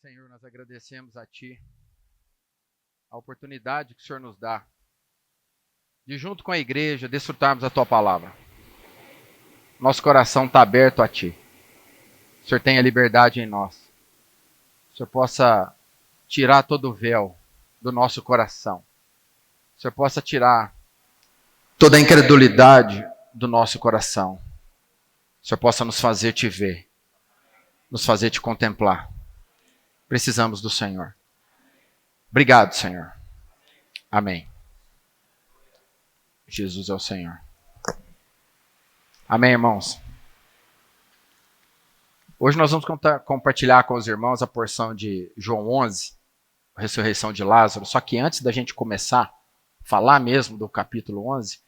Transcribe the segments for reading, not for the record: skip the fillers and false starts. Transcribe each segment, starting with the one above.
Senhor, nós agradecemos a Ti a oportunidade que o Senhor nos dá de, junto com a igreja, desfrutarmos a Tua palavra. Nosso coração está aberto a Ti. O Senhor tenha liberdade em nós. O Senhor possa tirar todo o véu do nosso coração. O Senhor possa tirar toda a incredulidade do nosso coração. O Senhor possa nos fazer Te ver, nos fazer Te contemplar. Precisamos do Senhor. Obrigado, Senhor. Amém. Jesus é o Senhor. Amém, irmãos? Hoje nós vamos compartilhar com os irmãos a porção de João 11, a ressurreição de Lázaro. Só que antes da gente começar a falar mesmo do capítulo 11,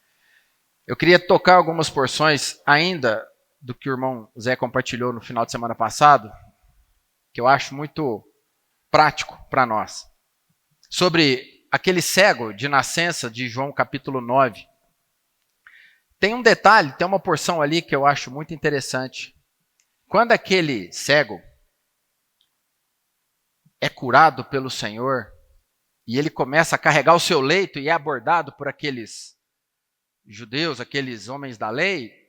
eu queria tocar algumas porções ainda do que o irmão Zé compartilhou no final de semana passado, que eu acho muito prático para nós. Sobre aquele cego de nascença de João capítulo 9. Tem um detalhe, tem uma porção ali que eu acho muito interessante. Quando aquele cego é curado pelo Senhor e ele começa a carregar o seu leito e é abordado por aqueles judeus, aqueles homens da lei,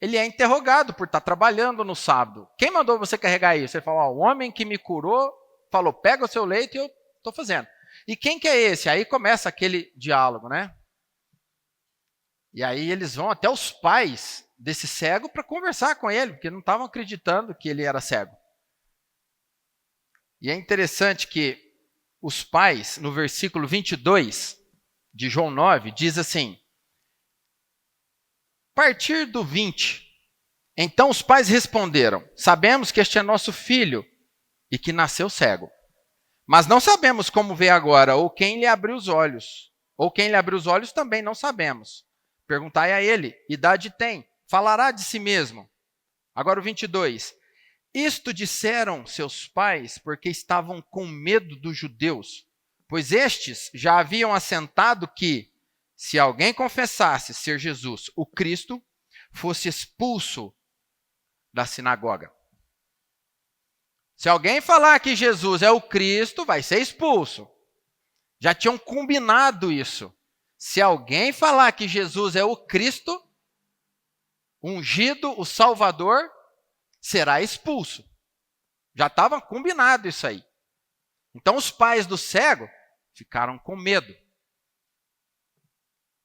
ele é interrogado por estar trabalhando no sábado. Quem mandou você carregar isso? Ele fala, o homem que me curou falou, pega o seu leito e eu estou fazendo. E quem que é esse? Aí começa aquele diálogo, né? E aí eles vão até os pais desse cego para conversar com ele, porque não estavam acreditando que ele era cego. E é interessante que os pais, no versículo 22 de João 9, diz assim, a partir do 20, então os pais responderam, sabemos que este é nosso filho e que nasceu cego. Mas não sabemos como vê agora, ou quem lhe abriu os olhos. Ou quem lhe abriu os olhos também não sabemos. Perguntai a ele, idade tem, falará de si mesmo. Agora o 22. Isto disseram seus pais porque estavam com medo dos judeus, pois estes já haviam assentado que, se alguém confessasse ser Jesus, o Cristo, fosse expulso da sinagoga. Se alguém falar que Jesus é o Cristo, vai ser expulso. Já tinham combinado isso. Se alguém falar que Jesus é o Cristo, ungido, o Salvador, será expulso. Já estava combinado isso aí. Então os pais do cego ficaram com medo.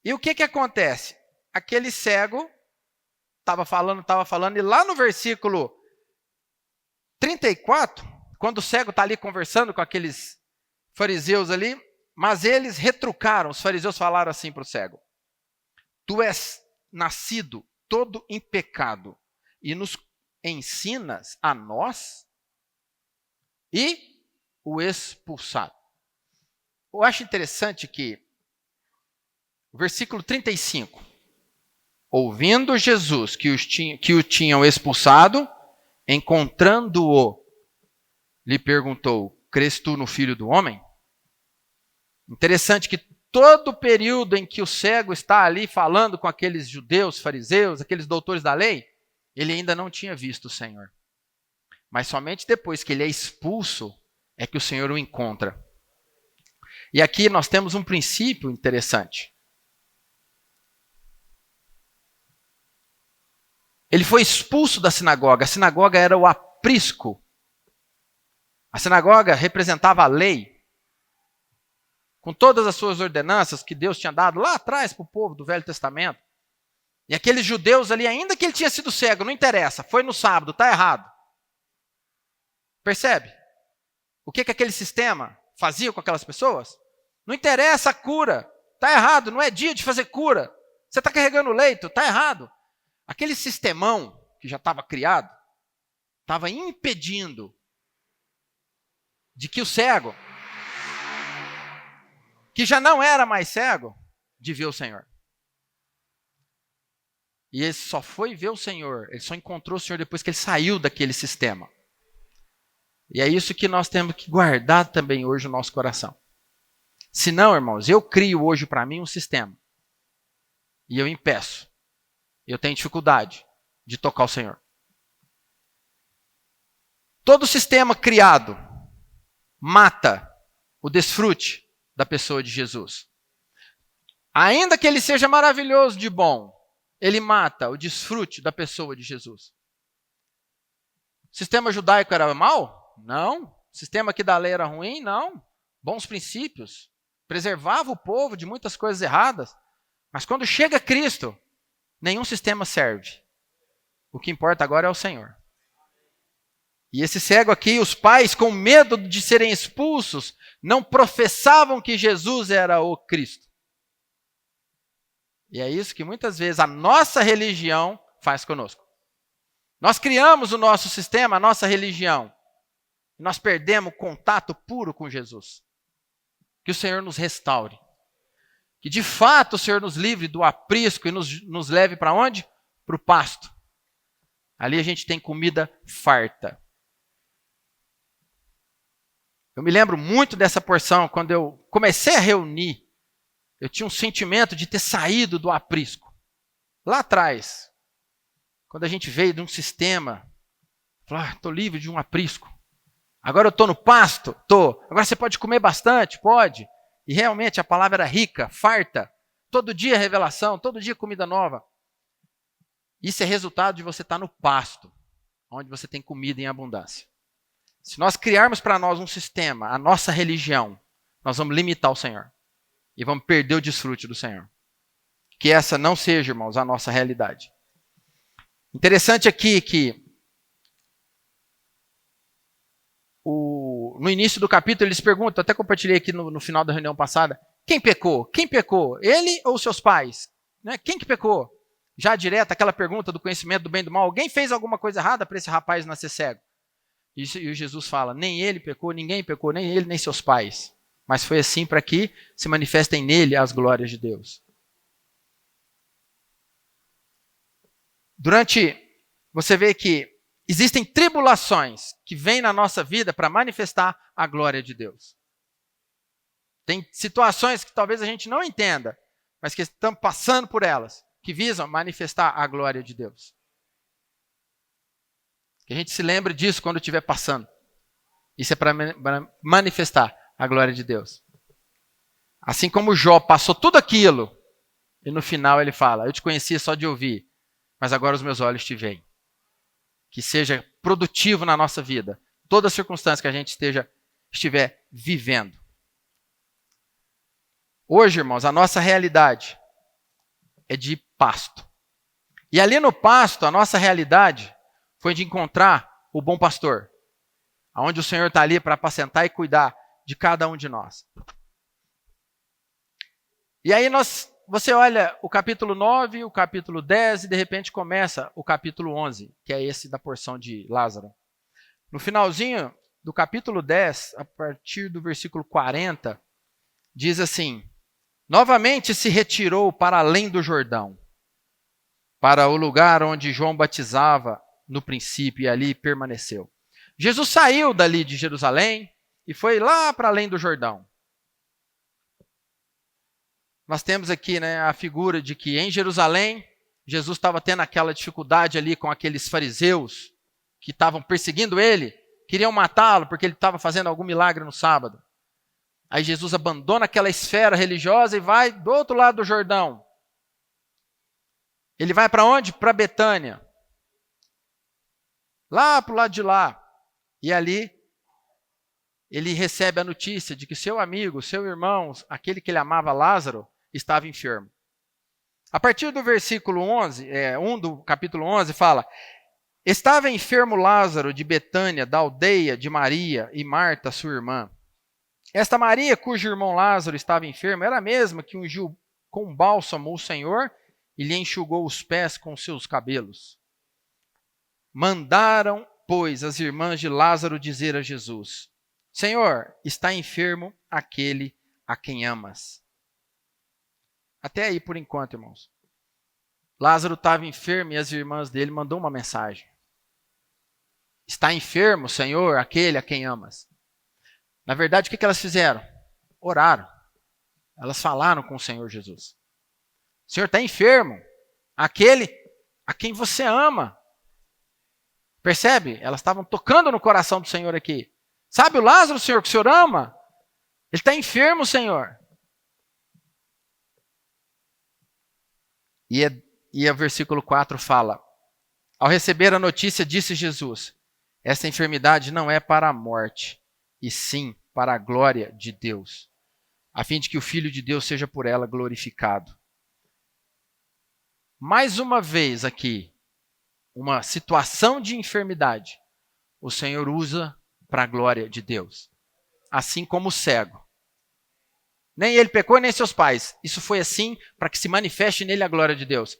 E o que acontece? Aquele cego estava falando, e lá no versículo 34, quando o cego está ali conversando com aqueles fariseus ali, mas eles retrucaram, os fariseus falaram assim para o cego, tu és nascido todo em pecado e nos ensinas a nós e o expulsado. Eu acho interessante que o versículo 35, ouvindo Jesus que o tinham expulsado, encontrando-o, lhe perguntou, crês tu no Filho do Homem? Interessante que todo o período em que o cego está ali falando com aqueles judeus, fariseus, aqueles doutores da lei, ele ainda não tinha visto o Senhor. Mas somente depois que ele é expulso, é que o Senhor o encontra. E aqui nós temos um princípio interessante. Ele foi expulso da sinagoga. A sinagoga era o aprisco. A sinagoga representava a lei, com todas as suas ordenanças que Deus tinha dado lá atrás para o povo do Velho Testamento. E aqueles judeus ali, ainda que ele tinha sido cego, não interessa, foi no sábado, está errado. Percebe? O que aquele sistema fazia com aquelas pessoas? Não interessa a cura, está errado, não é dia de fazer cura. Você está carregando o leito, está errado. Aquele sistemão que já estava criado, estava impedindo de que o cego, que já não era mais cego, de ver o Senhor. E ele só foi ver o Senhor, ele só encontrou o Senhor depois que ele saiu daquele sistema. E é isso que nós temos que guardar também hoje no nosso coração. Se não, irmãos, eu crio hoje para mim um sistema. E eu impeço. Eu tenho dificuldade de tocar o Senhor. Todo sistema criado mata o desfrute da pessoa de Jesus. Ainda que ele seja maravilhoso de bom, ele mata o desfrute da pessoa de Jesus. O sistema judaico era mau? Não. O sistema aqui da lei era ruim? Não. Bons princípios. Preservava o povo de muitas coisas erradas. Mas quando chega Cristo, nenhum sistema serve. O que importa agora é o Senhor. E esse cego aqui, os pais, com medo de serem expulsos, não professavam que Jesus era o Cristo. E é isso que muitas vezes a nossa religião faz conosco. Nós criamos o nosso sistema, a nossa religião. E nós perdemos o contato puro com Jesus. Que o Senhor nos restaure. Que de fato o Senhor nos livre do aprisco e nos leve para onde? Para o pasto. Ali a gente tem comida farta. Eu me lembro muito dessa porção, quando eu comecei a reunir, eu tinha um sentimento de ter saído do aprisco. Lá atrás, quando a gente veio de um sistema, falou, estou livre de um aprisco. Agora eu estou no pasto? Estou. Agora você pode comer bastante? Pode. E realmente a palavra era rica, farta. Todo dia revelação, todo dia comida nova. Isso é resultado de você estar no pasto, onde você tem comida em abundância. Se nós criarmos para nós um sistema, a nossa religião, nós vamos limitar o Senhor. E vamos perder o desfrute do Senhor. Que essa não seja, irmãos, a nossa realidade. Interessante aqui que no início do capítulo eles perguntam, até compartilhei aqui no final da reunião passada, quem pecou? Quem pecou? Ele ou seus pais? Né? Quem que pecou? Já direto, aquela pergunta do conhecimento do bem e do mal. Alguém fez alguma coisa errada para esse rapaz nascer cego? E Jesus fala, nem ele pecou, ninguém pecou, nem ele, nem seus pais. Mas foi assim para que se manifestem nele as glórias de Deus. Você vê que existem tribulações que vêm na nossa vida para manifestar a glória de Deus. Tem situações que talvez a gente não entenda, mas que estamos passando por elas, que visam manifestar a glória de Deus. Que a gente se lembre disso quando estiver passando. Isso é para manifestar a glória de Deus. Assim como Jó passou tudo aquilo, e no final ele fala, eu te conhecia só de ouvir, mas agora os meus olhos te veem. Que seja produtivo na nossa vida, toda circunstância que a gente estiver vivendo. Hoje, irmãos, a nossa realidade é de pasto. E ali no pasto, a nossa realidade foi de encontrar o bom pastor, onde o Senhor está ali para apacentar e cuidar de cada um de nós. E aí você olha o capítulo 9, o capítulo 10 e de repente começa o capítulo 11, que é esse da porção de Lázaro. No finalzinho do capítulo 10, a partir do versículo 40, diz assim, novamente se retirou para além do Jordão, para o lugar onde João batizava no princípio, e ali permaneceu. Jesus saiu dali de Jerusalém e foi lá para além do Jordão. Nós temos aqui, né, a figura de que em Jerusalém, Jesus estava tendo aquela dificuldade ali com aqueles fariseus que estavam perseguindo ele, queriam matá-lo porque ele estava fazendo algum milagre no sábado. Aí Jesus abandona aquela esfera religiosa e vai do outro lado do Jordão. Ele vai para onde? Para Betânia. Lá para o lado de lá. E ali ele recebe a notícia de que seu amigo, seu irmão, aquele que ele amava, Lázaro, estava enfermo. A partir do versículo 11, 1 do capítulo 11, fala, estava enfermo Lázaro de Betânia, da aldeia de Maria e Marta, sua irmã. Esta Maria, cujo irmão Lázaro estava enfermo, era a mesma que ungiu com bálsamo o Senhor e lhe enxugou os pés com seus cabelos. Mandaram, pois, as irmãs de Lázaro dizer a Jesus, Senhor, está enfermo aquele a quem amas. Até aí por enquanto, irmãos. Lázaro estava enfermo e as irmãs dele mandou uma mensagem. Está enfermo, Senhor, aquele a quem amas. Na verdade, o que elas fizeram? Oraram. Elas falaram com o Senhor Jesus. O Senhor está enfermo, aquele a quem você ama. Percebe? Elas estavam tocando no coração do Senhor aqui. Sabe o Lázaro, Senhor, que o Senhor ama? Ele está enfermo, Senhor. E o versículo 4 fala: ao receber a notícia, disse Jesus: essa enfermidade não é para a morte, e sim para a glória de Deus, a fim de que o Filho de Deus seja por ela glorificado. Mais uma vez aqui, uma situação de enfermidade, o Senhor usa para a glória de Deus. Assim como o cego. Nem ele pecou, nem seus pais. Isso foi assim para que se manifeste nele a glória de Deus.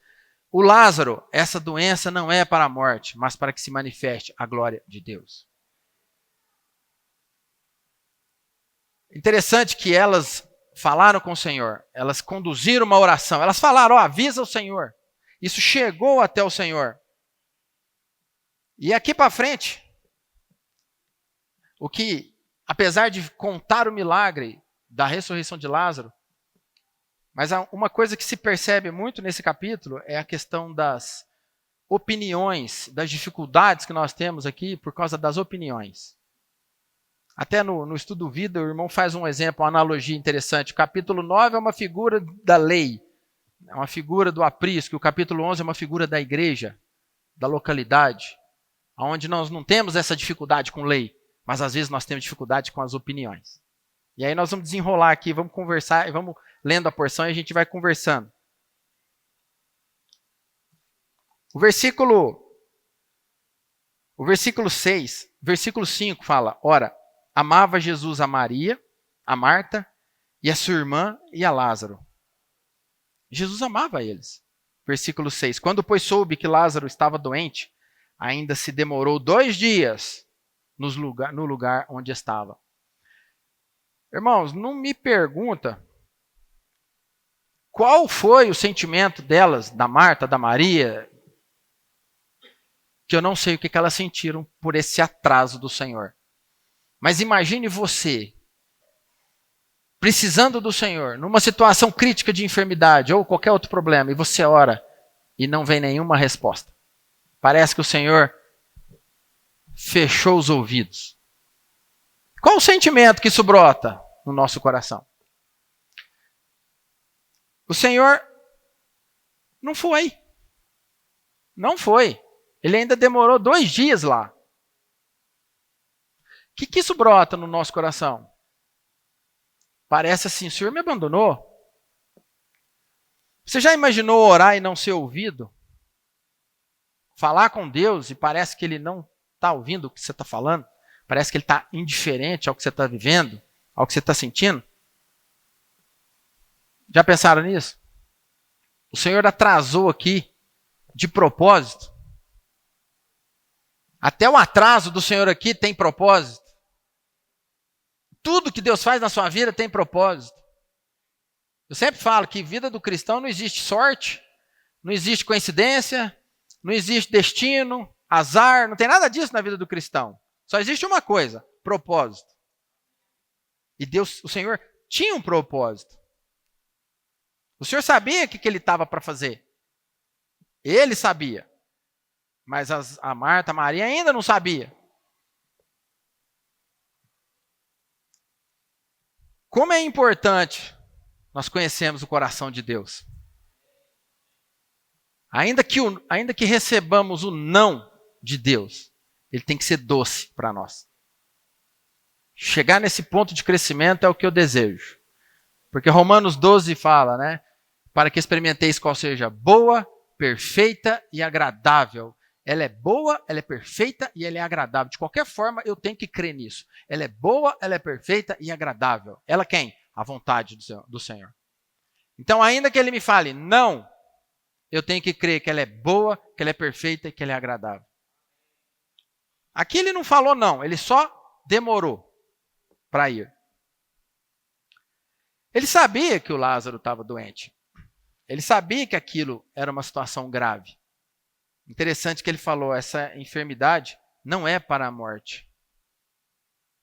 O Lázaro, essa doença não é para a morte, mas para que se manifeste a glória de Deus. Interessante que elas falaram com o Senhor, elas conduziram uma oração, elas falaram, avisa o Senhor. Isso chegou até o Senhor. E aqui para frente, o que, apesar de contar o milagre da ressurreição de Lázaro, mas uma coisa que se percebe muito nesse capítulo é a questão das opiniões, das dificuldades que nós temos aqui por causa das opiniões. Até no estudo Vida, o irmão faz um exemplo, uma analogia interessante. O capítulo 9 é uma figura da lei, é uma figura do aprisco. O capítulo 11 é uma figura da igreja, da localidade, onde nós não temos essa dificuldade com lei, mas às vezes nós temos dificuldade com as opiniões. E aí nós vamos desenrolar aqui, vamos conversar, vamos lendo a porção e a gente vai conversando. O versículo 6, versículo 5 fala, ora, amava Jesus a Maria, a Marta, e a sua irmã e a Lázaro. Jesus amava eles. Versículo 6, quando pois soube que Lázaro estava doente, ainda se demorou 2 dias no lugar onde estava. Irmãos, não me pergunta qual foi o sentimento delas, da Marta, da Maria, que eu não sei o que elas sentiram por esse atraso do Senhor. Mas imagine você, precisando do Senhor, numa situação crítica de enfermidade ou qualquer outro problema, e você ora e não vem nenhuma resposta. Parece que o Senhor fechou os ouvidos. Qual o sentimento que isso brota no nosso coração? O Senhor não foi. Não foi. Ele ainda demorou 2 dias lá. O que isso brota no nosso coração? Parece assim, o Senhor me abandonou? Você já imaginou orar e não ser ouvido? Falar com Deus e parece que Ele não está ouvindo o que você está falando? Parece que Ele está indiferente ao que você está vivendo, ao que você está sentindo? Já pensaram nisso? O Senhor atrasou aqui de propósito. Até o atraso do Senhor aqui tem propósito. Tudo que Deus faz na sua vida tem propósito. Eu sempre falo que vida do cristão não existe sorte, não existe coincidência, não existe destino, azar, não tem nada disso na vida do cristão. Só existe uma coisa, propósito. E Deus, o Senhor, tinha um propósito. O Senhor sabia o que Ele estava para fazer. Ele sabia. Mas a Marta, a Maria ainda não sabia. Como é importante nós conhecermos o coração de Deus. Ainda que recebamos o não de Deus, ele tem que ser doce para nós. Chegar nesse ponto de crescimento é o que eu desejo. Porque Romanos 12 fala, né? Para que experimenteis qual seja boa, perfeita e agradável. Ela é boa, ela é perfeita e ela é agradável. De qualquer forma, eu tenho que crer nisso. Ela é boa, ela é perfeita e agradável. Ela quem? A vontade do Senhor. Então, ainda que Ele me fale não, eu tenho que crer que ela é boa, que ela é perfeita e que ela é agradável. Aqui Ele não falou não, Ele só demorou para ir. Ele sabia que o Lázaro estava doente. Ele sabia que aquilo era uma situação grave. Interessante que ele falou, essa enfermidade não é para a morte.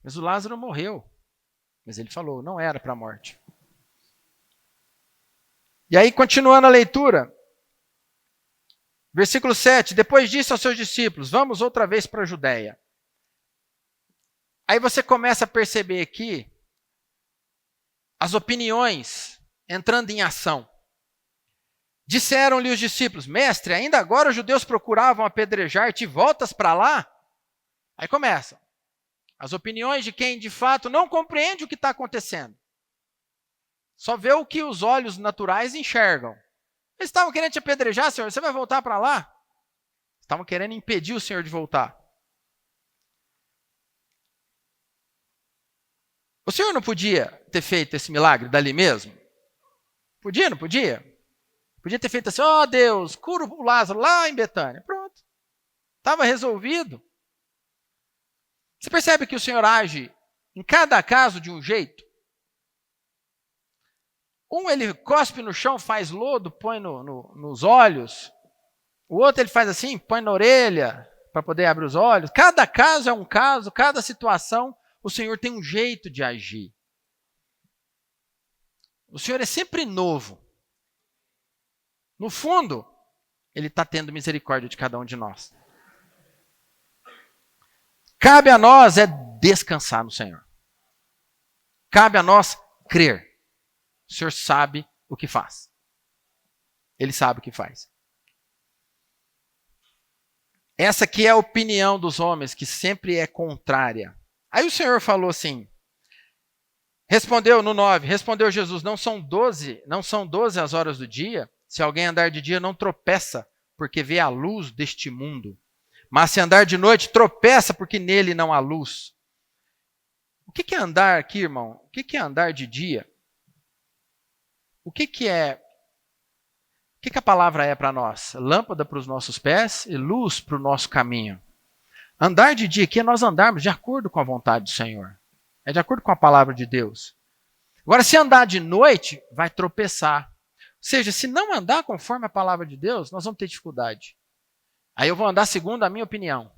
Mas o Lázaro morreu. Mas ele falou, não era para a morte. E aí, continuando a leitura, Versículo 7. Depois disse aos seus discípulos, vamos outra vez para a Judéia. Aí você começa a perceber aqui as opiniões entrando em ação. Disseram-lhe os discípulos, mestre, ainda agora os judeus procuravam apedrejar-te, voltas para lá? Aí começam as opiniões de quem de fato não compreende o que está acontecendo. Só vê o que os olhos naturais enxergam. Eles estavam querendo te apedrejar, Senhor, você vai voltar para lá? Estavam querendo impedir o Senhor de voltar. O Senhor não podia ter feito esse milagre dali mesmo? Podia, não podia? Podia ter feito assim, ó Deus, cura o Lázaro lá em Betânia. Pronto. Estava resolvido. Você percebe que o Senhor age em cada caso de um jeito? Um ele cospe no chão, faz lodo, põe nos olhos. O outro ele faz assim, põe na orelha para poder abrir os olhos. Cada caso é um caso, cada situação, o Senhor tem um jeito de agir. O Senhor é sempre novo. No fundo, Ele está tendo misericórdia de cada um de nós. Cabe a nós é descansar no Senhor. Cabe a nós crer. O Senhor sabe o que faz. Ele sabe o que faz. Essa aqui é a opinião dos homens, que sempre é contrária. Aí o Senhor falou assim, respondeu no 9, respondeu Jesus, não são 12 as horas do dia? Se alguém andar de dia, não tropeça, porque vê a luz deste mundo. Mas se andar de noite, tropeça, porque nele não há luz. O que é andar aqui, irmão? O que é andar de dia? O que a palavra é para nós? Lâmpada para os nossos pés e luz para o nosso caminho. Andar de dia aqui é nós andarmos de acordo com a vontade do Senhor. É de acordo com a palavra de Deus. Agora, se andar de noite, vai tropeçar. Ou seja, se não andar conforme a palavra de Deus, nós vamos ter dificuldade. Aí eu vou andar segundo a minha opinião,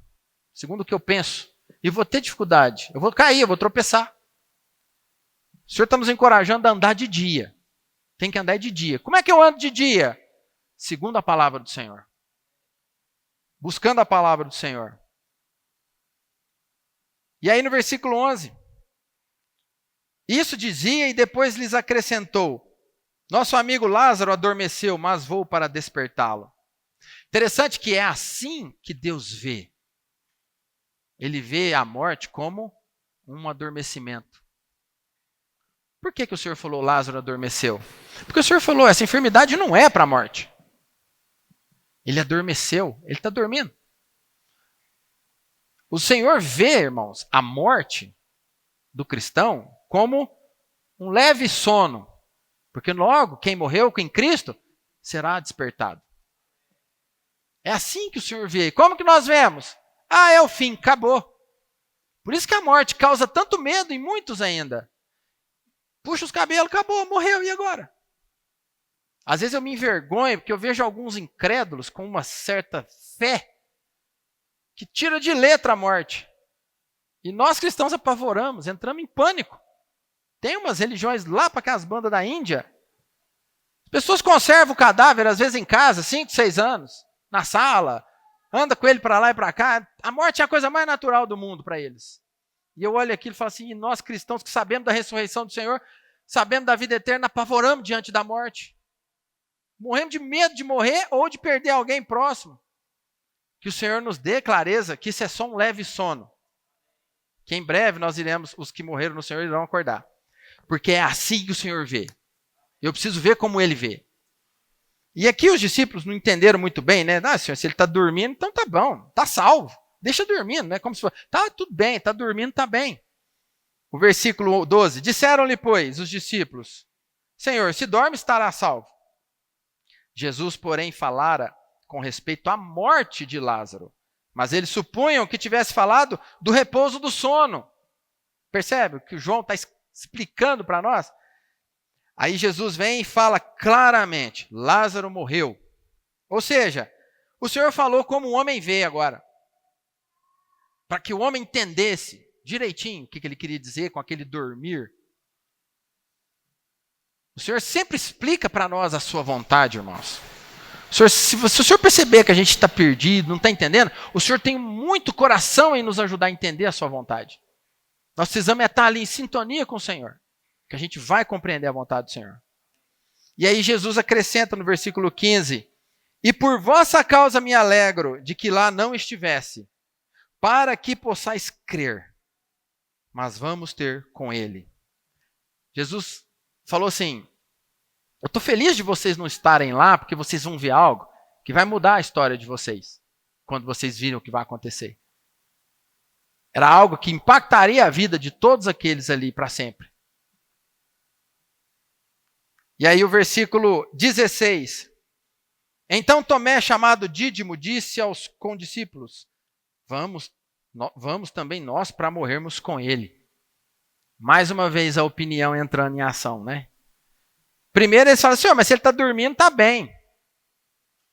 segundo o que eu penso, e vou ter dificuldade. Eu vou cair, eu vou tropeçar. O Senhor está nos encorajando a andar de dia. Tem que andar de dia. Como é que eu ando de dia? Segundo a palavra do Senhor. Buscando a palavra do Senhor. E aí no versículo 11, isso dizia e depois lhes acrescentou, nosso amigo Lázaro adormeceu, mas vou para despertá-lo. Interessante que é assim que Deus vê. Ele vê a morte como um adormecimento. Por que o Senhor falou Lázaro adormeceu? Porque o Senhor falou, essa enfermidade não é para a morte. Ele adormeceu, ele está dormindo. O Senhor vê, irmãos, a morte do cristão como um leve sono. Porque logo, quem morreu em Cristo será despertado. É assim que o Senhor vê. Como que nós vemos? Ah, é o fim, acabou. Por isso que a morte causa tanto medo em muitos ainda. Puxa os cabelos, acabou, morreu, e agora? Às vezes eu me envergonho, porque eu vejo alguns incrédulos com uma certa fé que tira de letra a morte. E nós cristãos apavoramos, entramos em pânico. Tem umas religiões lá para aquelas bandas da Índia. As pessoas conservam o cadáver, às vezes em casa, 5, 6 anos, na sala, anda com ele para lá e para cá. A morte é a coisa mais natural do mundo para eles. E eu olho aquilo e falo assim, e nós cristãos que sabemos da ressurreição do Senhor, sabemos da vida eterna, apavoramos diante da morte. Morremos de medo de morrer ou de perder alguém próximo. Que o Senhor nos dê clareza que isso é só um leve sono. Que em breve nós iremos, os que morreram no Senhor irão acordar. Porque é assim que o Senhor vê. Eu preciso ver como Ele vê. E aqui os discípulos não entenderam muito bem, né? Ah, Senhor, se ele está dormindo, então tá bom, tá salvo. Deixa dormindo, né? Como se fosse, tá tudo bem, está dormindo, tá bem. O versículo 12. Disseram-lhe, pois, os discípulos, Senhor, se dorme, estará salvo. Jesus, porém, falara com respeito à morte de Lázaro. Mas eles supunham que tivesse falado do repouso do sono. Percebe o que o João está explicando para nós? Aí Jesus vem e fala claramente, Lázaro morreu. Ou seja, o Senhor falou como o homem vê agora. Para que o homem entendesse direitinho o que ele queria dizer com aquele dormir. O Senhor sempre explica para nós a sua vontade, irmãos. Senhor, se o Senhor perceber que a gente está perdido, não está entendendo, o Senhor tem muito coração em nos ajudar a entender a sua vontade. Nós precisamos estar ali em sintonia com o Senhor, que a gente vai compreender a vontade do Senhor. E aí Jesus acrescenta no versículo 15, e por vossa causa me alegro de que lá não estivesse, para que possais crer, mas vamos ter com ele. Jesus falou assim, eu estou feliz de vocês não estarem lá, porque vocês vão ver algo que vai mudar a história de vocês, quando vocês virem o que vai acontecer. Era algo que impactaria a vida de todos aqueles ali para sempre. E aí o versículo 16. Então Tomé, chamado Dídimo, disse aos condiscípulos, vamos também nós para morrermos com ele. Mais uma vez a opinião entrando em ação, né? Primeiro eles falam, Senhor, mas se ele está dormindo, está bem.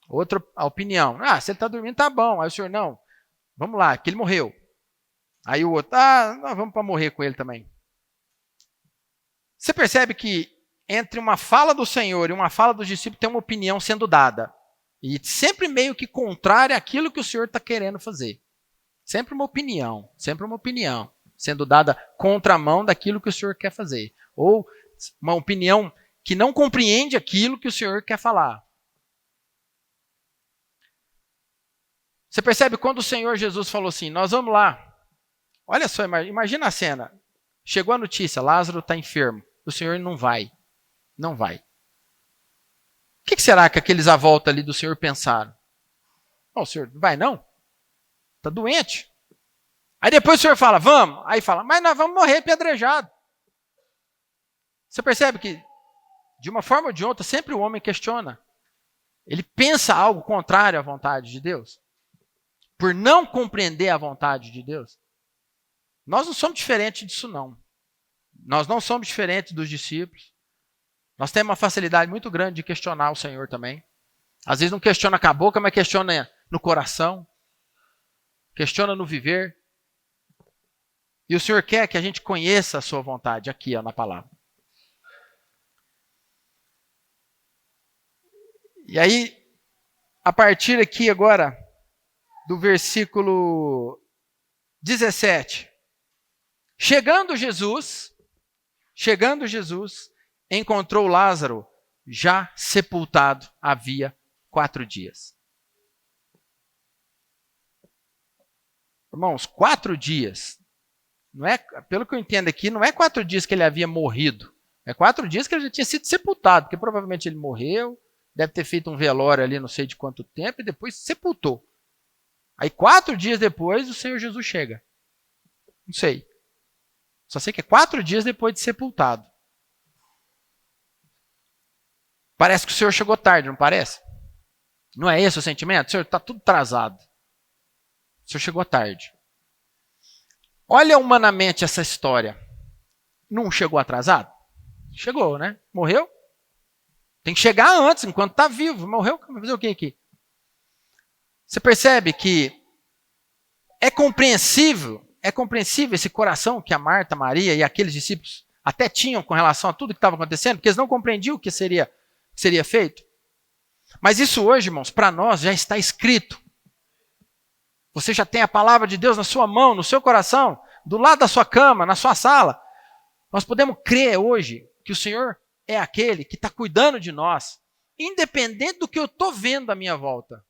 Outra a opinião, se ele está dormindo, está bom. Aí o Senhor, não, vamos lá, que ele morreu. Aí o outro, nós vamos para morrer com ele também. Você percebe que entre uma fala do Senhor e uma fala dos discípulos tem uma opinião sendo dada. E sempre meio que contrária àquilo que o Senhor está querendo fazer. Sempre uma opinião sendo dada contramão daquilo que o Senhor quer fazer. Ou uma opinião que não compreende aquilo que o Senhor quer falar. Você percebe quando o Senhor Jesus falou assim, nós vamos lá. Olha só, imagina a cena. Chegou a notícia, Lázaro está enfermo. O Senhor não vai. Não vai. O que será que aqueles à volta ali do Senhor pensaram? O Senhor não vai não? Está doente. Aí depois o Senhor fala, vamos. Aí fala, mas nós vamos morrer apedrejado. Você percebe que, de uma forma ou de outra, sempre o homem questiona. Ele pensa algo contrário à vontade de Deus. Por não compreender a vontade de Deus. Nós não somos diferentes disso, não. Nós não somos diferentes dos discípulos. Nós temos uma facilidade muito grande de questionar o Senhor também. Às vezes não questiona com a boca, mas questiona no coração. Questiona no viver. E o Senhor quer que a gente conheça a sua vontade aqui, na palavra. E aí, a partir aqui agora, do versículo 17. Chegando Jesus, encontrou Lázaro já sepultado havia 4 dias. Irmãos, 4 dias, não é, pelo que eu entendo aqui, não é 4 dias que ele havia morrido. É 4 dias que ele já tinha sido sepultado, porque provavelmente ele morreu, deve ter feito um velório ali não sei de quanto tempo, e depois sepultou. Aí 4 dias depois o Senhor Jesus chega. Não sei. Só sei que é 4 dias depois de sepultado. Parece que o Senhor chegou tarde, não parece? Não é esse o sentimento? O Senhor está tudo atrasado. O Senhor chegou tarde. Olha humanamente essa história. Não chegou atrasado? Chegou, né? Morreu? Tem que chegar antes, enquanto está vivo. Morreu? Vai fazer o que aqui? Você percebe que é compreensível esse coração que a Marta, Maria e aqueles discípulos até tinham com relação a tudo que estava acontecendo, porque eles não compreendiam o que seria feito. Mas isso hoje, irmãos, para nós já está escrito. Você já tem a palavra de Deus na sua mão, no seu coração, do lado da sua cama, na sua sala. Nós podemos crer hoje que o Senhor é aquele que está cuidando de nós, independente do que eu estou vendo à minha volta.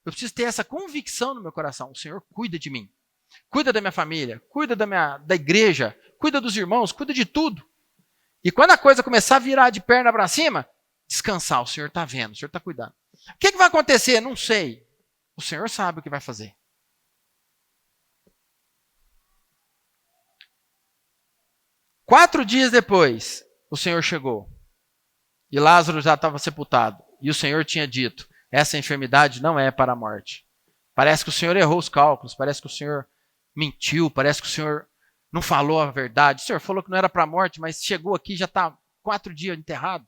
Eu preciso ter essa convicção no meu coração. O Senhor cuida de mim. Cuida da minha família, cuida da igreja, cuida dos irmãos, cuida de tudo. E quando a coisa começar a virar de perna para cima, descansar, o Senhor está vendo, o Senhor está cuidando. O que vai acontecer? Não sei. O Senhor sabe o que vai fazer. Quatro dias depois, o Senhor chegou. E Lázaro já estava sepultado. E o Senhor tinha dito, essa enfermidade não é para a morte. Parece que o Senhor errou os cálculos, parece que o Senhor mentiu, parece que o Senhor não falou a verdade. O Senhor falou que não era para a morte, mas chegou aqui e já está 4 dias enterrado.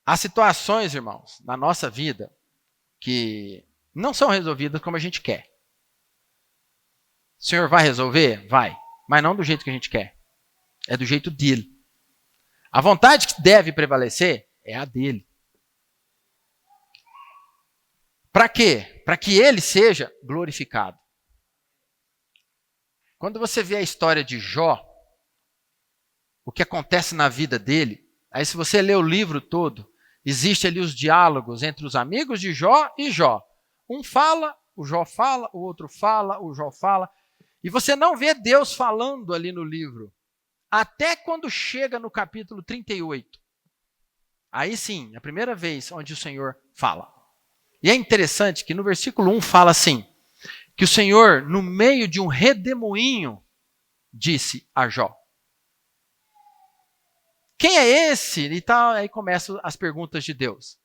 Há situações, irmãos, na nossa vida que não são resolvidas como a gente quer. O Senhor vai resolver? Vai. Mas não do jeito que a gente quer. É do jeito dele. A vontade que deve prevalecer é a dele. Para quê? Para que ele seja glorificado. Quando você vê a história de Jó, o que acontece na vida dele, aí se você ler o livro todo, existe ali os diálogos entre os amigos de Jó e Jó. Um fala, o Jó fala, o outro fala, o Jó fala. E você não vê Deus falando ali no livro. Até quando chega no capítulo 38. Aí sim, a primeira vez onde o Senhor fala. E é interessante que no versículo 1 fala assim, que o Senhor, no meio de um redemoinho, disse a Jó. Quem é esse? E tal, aí começam as perguntas de Deus.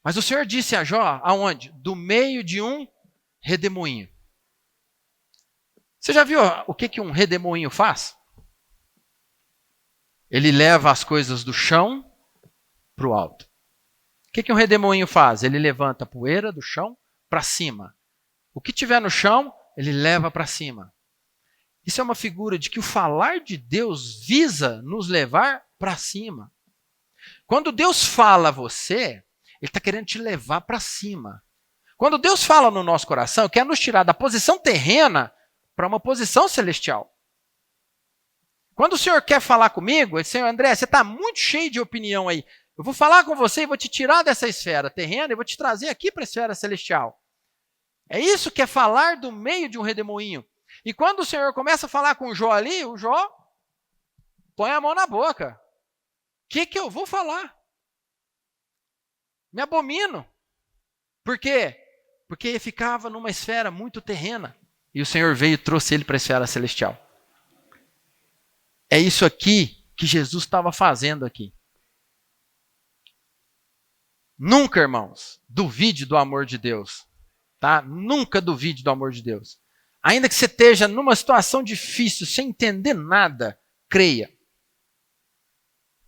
Mas o Senhor disse a Jó, aonde? Do meio de um redemoinho. Você já viu o que um redemoinho faz? Ele leva as coisas do chão para o alto. O que um redemoinho faz? Ele levanta a poeira do chão para cima. O que tiver no chão, ele leva para cima. Isso é uma figura de que o falar de Deus visa nos levar para cima. Quando Deus fala a você, Ele está querendo te levar para cima. Quando Deus fala no nosso coração, quer nos tirar da posição terrena para uma posição celestial. Quando o Senhor quer falar comigo, ele diz, Senhor André, você está muito cheio de opinião aí. Eu vou falar com você e vou te tirar dessa esfera terrena e vou te trazer aqui para a esfera celestial. É isso que é falar do meio de um redemoinho. E quando o Senhor começa a falar com o Jó ali, o Jó põe a mão na boca. O que eu vou falar? Me abomino. Por quê? Porque ele ficava numa esfera muito terrena. E o Senhor veio e trouxe ele para a esfera celestial. É isso aqui que Jesus estava fazendo aqui. Nunca, irmãos, duvide do amor de Deus. Tá? Nunca duvide do amor de Deus. Ainda que você esteja numa situação difícil, sem entender nada, creia.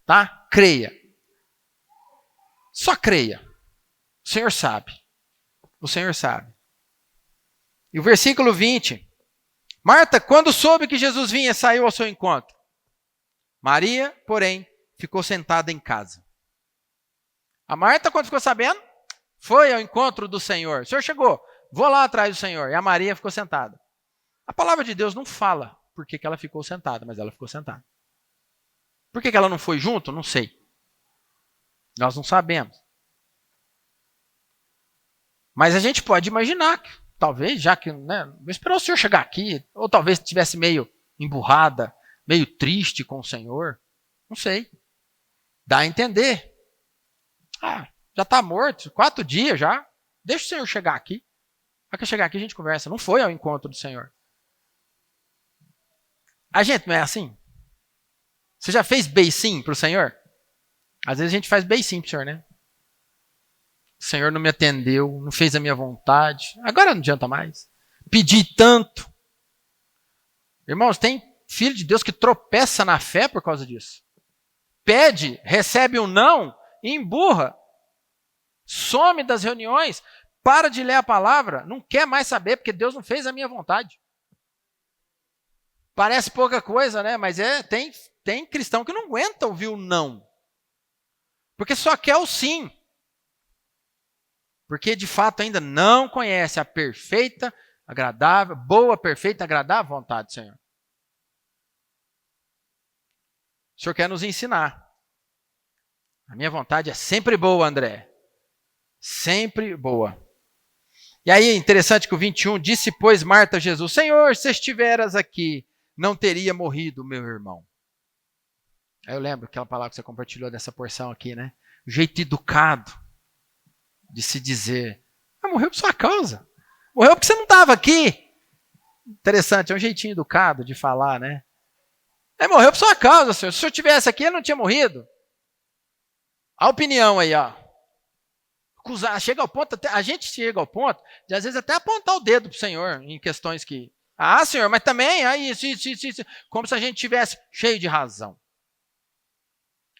Tá? Creia. Só creia. O Senhor sabe. O Senhor sabe. E o versículo 20. Marta, quando soube que Jesus vinha, saiu ao seu encontro. Maria, porém, ficou sentada em casa. A Marta, quando ficou sabendo, foi ao encontro do Senhor. O Senhor chegou, vou lá atrás do Senhor. E a Maria ficou sentada. A palavra de Deus não fala por que ela ficou sentada, mas ela ficou sentada. Por que ela não foi junto? Não sei. Nós não sabemos. Mas a gente pode imaginar que, talvez, já que, vou esperar o Senhor chegar aqui, ou talvez estivesse meio emburrada, meio triste com o Senhor. Não sei. Dá a entender. Já está morto, 4 dias já. Deixa o Senhor chegar aqui. Para que chegar aqui a gente conversa. Não foi ao encontro do Senhor. A gente não é assim? Você já fez beicinho para o Senhor? Às vezes a gente faz beicinho para o Senhor, né? O Senhor não me atendeu, não fez a minha vontade. Agora não adianta mais. Pedi tanto. Irmãos, tem filho de Deus que tropeça na fé por causa disso. Pede, recebe um não e emburra. Some das reuniões, para de ler a palavra, não quer mais saber porque Deus não fez a minha vontade. Parece pouca coisa, né? Mas tem cristão que não aguenta ouvir o não. Porque só quer o sim. Porque de fato ainda não conhece a perfeita, agradável, boa, perfeita, agradável vontade do Senhor. O Senhor quer nos ensinar. A minha vontade é sempre boa, André. Sempre boa. E aí é interessante que o 21, disse, pois, Marta a Jesus, Senhor, se estiveras aqui, não teria morrido meu irmão. Aí eu lembro aquela palavra que você compartilhou dessa porção aqui, né? O jeito educado de se dizer, morreu por sua causa. Morreu porque você não estava aqui. Interessante, é um jeitinho educado de falar, né? Morreu por sua causa, Senhor. Se o Senhor estivesse aqui, ele não tinha morrido. A opinião aí, ó. Chega ao ponto, a gente chega ao ponto de, às vezes, até apontar o dedo para o Senhor em questões que... Senhor, mas também, isso. Como se a gente tivesse cheio de razão.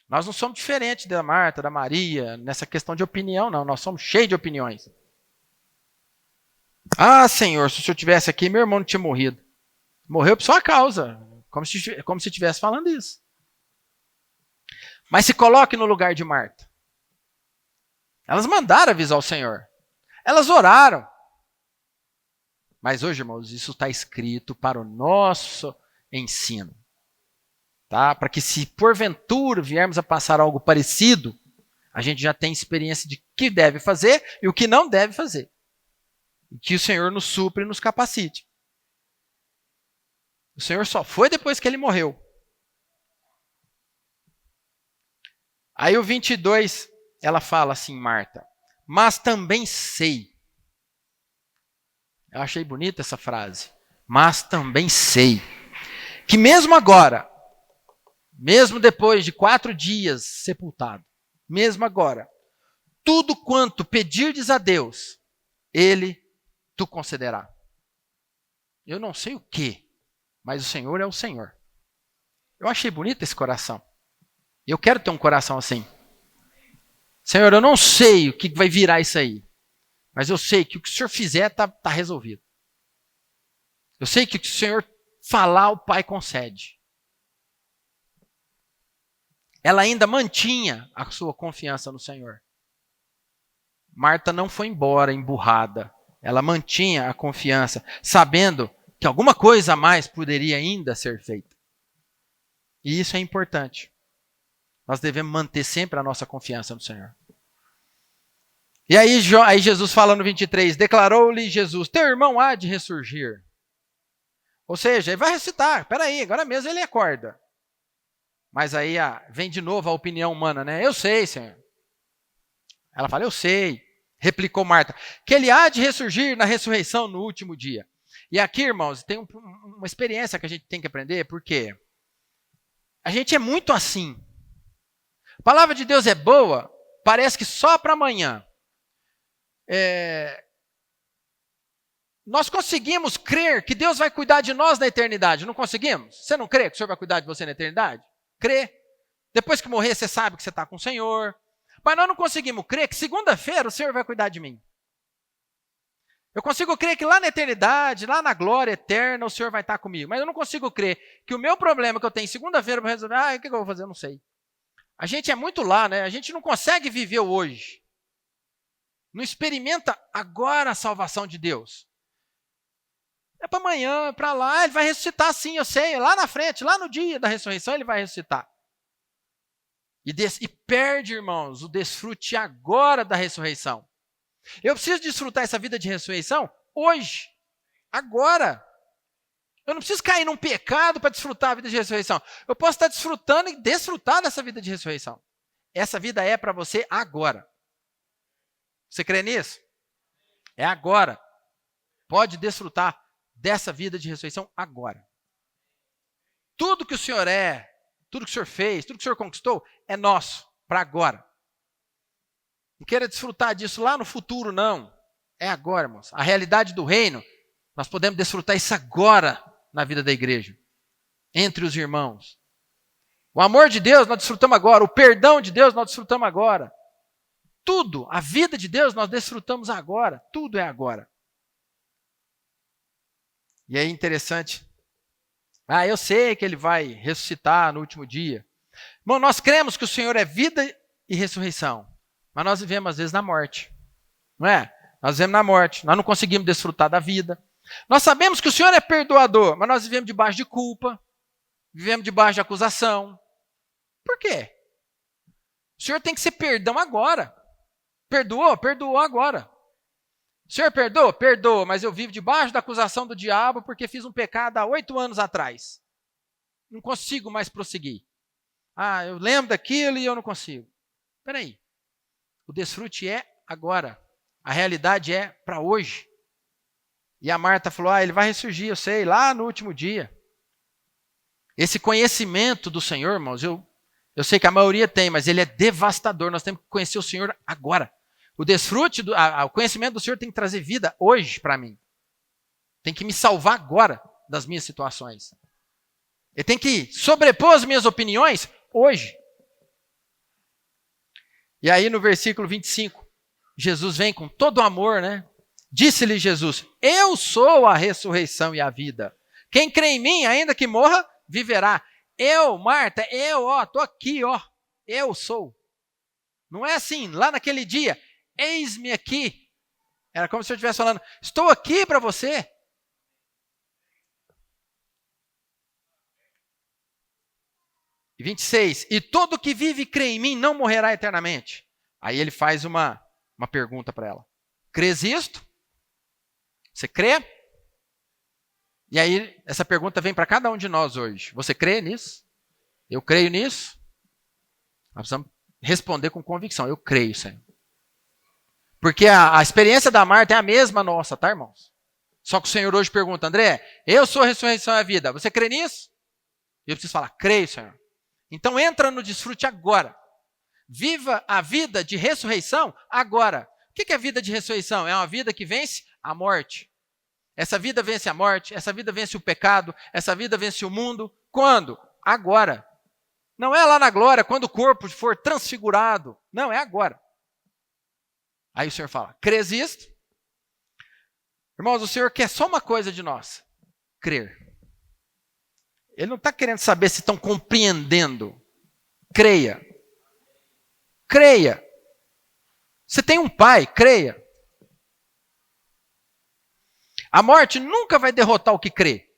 Nós não somos diferentes da Marta, da Maria, nessa questão de opinião, não. Nós somos cheios de opiniões. Senhor, se o Senhor estivesse aqui, meu irmão não tinha morrido. Morreu por sua causa. Como se estivesse falando isso. Mas se coloque no lugar de Marta. Elas mandaram avisar o Senhor. Elas oraram. Mas hoje, irmãos, isso está escrito para o nosso ensino. Tá? Para que se porventura viermos a passar algo parecido, a gente já tem experiência de o que deve fazer e o que não deve fazer. E que o Senhor nos supre e nos capacite. O Senhor só foi depois que ele morreu. Aí o 22, ela fala assim, Marta, mas também sei. Eu achei bonita essa frase. Mas também sei que mesmo agora, mesmo depois de 4 dias sepultado, mesmo agora, tudo quanto pedirdes a Deus, Ele tu concederá. Eu não sei o que, mas o Senhor é o Senhor. Eu achei bonito esse coração. Eu quero ter um coração assim. Senhor, eu não sei o que vai virar isso aí, mas eu sei que o que o Senhor fizer está resolvido. Eu sei que o que o Senhor falar, o Pai concede. Ela ainda mantinha a sua confiança no Senhor. Marta não foi embora emburrada. Ela mantinha a confiança, sabendo que alguma coisa a mais poderia ainda ser feita. E isso é importante. Nós devemos manter sempre a nossa confiança no Senhor. E aí Jesus fala no 23, declarou-lhe Jesus, teu irmão há de ressurgir. Ou seja, ele vai ressuscitar. Espera aí, agora mesmo ele acorda. Mas aí vem de novo a opinião humana, né? Eu sei, Senhor. Ela fala, eu sei. Replicou Marta, que ele há de ressurgir na ressurreição no último dia. E aqui, irmãos, tem uma experiência que a gente tem que aprender, porque a gente é muito assim. A palavra de Deus é boa, parece que só para amanhã. Nós conseguimos crer que Deus vai cuidar de nós na eternidade, não conseguimos? Você não crê que o Senhor vai cuidar de você na eternidade? Crê. Depois que morrer, você sabe que você está com o Senhor. Mas nós não conseguimos crer que segunda-feira o Senhor vai cuidar de mim. Eu consigo crer que lá na eternidade, lá na glória eterna, o Senhor vai estar comigo. Mas eu não consigo crer que o meu problema que eu tenho segunda-feira para resolver, o que eu vou fazer? Eu não sei. A gente é muito lá, né? A gente não consegue viver o hoje. Não experimenta agora a salvação de Deus. É para amanhã, para lá, ele vai ressuscitar sim, eu sei. Lá na frente, lá no dia da ressurreição, ele vai ressuscitar. E perde, irmãos, o desfrute agora da ressurreição. Eu preciso desfrutar essa vida de ressurreição hoje, agora. Eu não preciso cair num pecado para desfrutar a vida de ressurreição. Eu posso estar desfrutando e desfrutar dessa vida de ressurreição. Essa vida é para você agora. Você crê nisso? É agora. Pode desfrutar dessa vida de ressurreição agora. Tudo que o Senhor é, tudo que o Senhor fez, tudo que o Senhor conquistou, é nosso, para agora. Não queira desfrutar disso lá no futuro, não. É agora, irmãos. A realidade do reino, nós podemos desfrutar isso agora na vida da igreja, entre os irmãos. O amor de Deus nós desfrutamos agora, o perdão de Deus nós desfrutamos agora. Tudo, a vida de Deus nós desfrutamos agora, tudo é agora. E é interessante. Eu sei que ele vai ressuscitar no último dia. Bom, nós cremos que o Senhor é vida e ressurreição, mas nós vivemos às vezes na morte. Não é? Nós vivemos na morte, nós não conseguimos desfrutar da vida. Nós sabemos que o Senhor é perdoador, mas nós vivemos debaixo de culpa, vivemos debaixo de acusação. Por quê? O Senhor tem que ser perdão agora. Perdoou? Perdoou agora. O Senhor perdoa? Perdoa, mas eu vivo debaixo da acusação do diabo porque fiz um pecado há 8 anos atrás. Não consigo mais prosseguir. Eu lembro daquilo e eu não consigo. Espera aí. O desfrute é agora. A realidade é para hoje. E a Marta falou, ele vai ressurgir, eu sei, lá no último dia. Esse conhecimento do Senhor, irmãos, eu sei que a maioria tem, mas ele é devastador. Nós temos que conhecer o Senhor agora. O desfrute, o conhecimento do Senhor tem que trazer vida hoje para mim. Tem que me salvar agora das minhas situações. Ele tem que sobrepor as minhas opiniões hoje. E aí no versículo 25, Jesus vem com todo o amor, né? Disse-lhe Jesus, eu sou a ressurreição e a vida. Quem crê em mim, ainda que morra, viverá. Eu, Marta, estou aqui, eu sou. Não é assim, lá naquele dia, eis-me aqui. Era como se eu estivesse falando, estou aqui para você. E 26, e todo que vive e crê em mim não morrerá eternamente. Aí ele faz uma pergunta para ela. Crês isto? Você crê? E aí essa pergunta vem para cada um de nós hoje. Você crê nisso? Eu creio nisso? Nós precisamos responder com convicção. Eu creio, Senhor. Porque a experiência da Marta é a mesma nossa, tá, irmãos? Só que o Senhor hoje pergunta, André, eu sou a ressurreição e a vida. Você crê nisso? E eu preciso falar, creio, Senhor. Então entra no desfrute agora. Viva a vida de ressurreição agora. O que é a vida de ressurreição? É uma vida que vence a morte. Essa vida vence a morte, essa vida vence o pecado, essa vida vence o mundo. Quando? Agora. Não é lá na glória, quando o corpo for transfigurado. Não, é agora. Aí o Senhor fala, crês isto? Irmãos, o Senhor quer só uma coisa de nós, crer. Ele não está querendo saber se estão compreendendo. Creia. Creia. Você tem um pai, creia. A morte nunca vai derrotar o que crê.